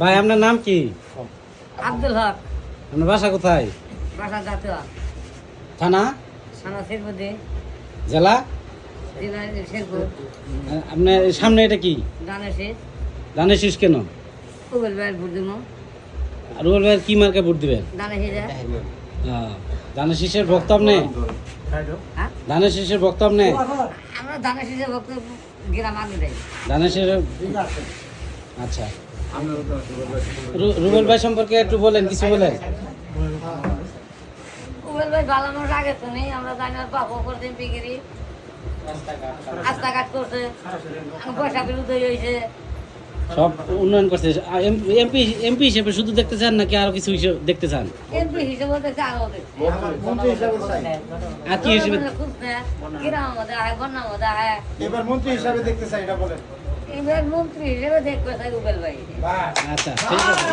ভাই আপনার নাম কি? আব্দুল হক। আপনার বাসা কোথায়? বাসা জাতীয় থানা? থানা শেরপুরে, জেলা? জেলা শেরপুর। আপনার সামনে এটা কি? দানের শেষ ধানের শীষ কেন? উবেল ভাইয়ের ভোট দিব। আর রুবেল ভাইয়ের কি মার্কে ভোট দিবেন? দানের শেষে ধানের শীষের ভক্ত আপনি? হ্যাঁ, ধানের শীষের ভক্ত আপনি? আমরা দানের শেষে ভক্ত গ্রাম আগে দেয়। ধানের শীষের আচ্ছা। রুবেল ভাই সম্পর্কে একটু বলেন, কিছু বলেন। উবেল ভাই ভালো মানুষ আগে তো নেই, আমরা জানি না পাবো করতে বিক্রি রাস্তাঘাট করছে, পয়সা বিরুদ্ধ হয়েছে। সব উন্নয়ন করছে। এমপি এমপি হিসেবে শুধু দেখতে চান নাকি আরো কিছু হিসেবে দেখতে চান? এমপি হিসেবে দেখছে আরো দেখছে আর কি হিসেবে? খুঁজছে গ্রামের মধ্যে আয়, বন্যার মধ্যে আয়। এবার মন্ত্রী হিসাবে দেখতে চাই, এটা বলেন। এবার মন্ত্রী হিসেবে দেখবে তাই উবেল ভাই। আচ্ছা, ঠিক আছে।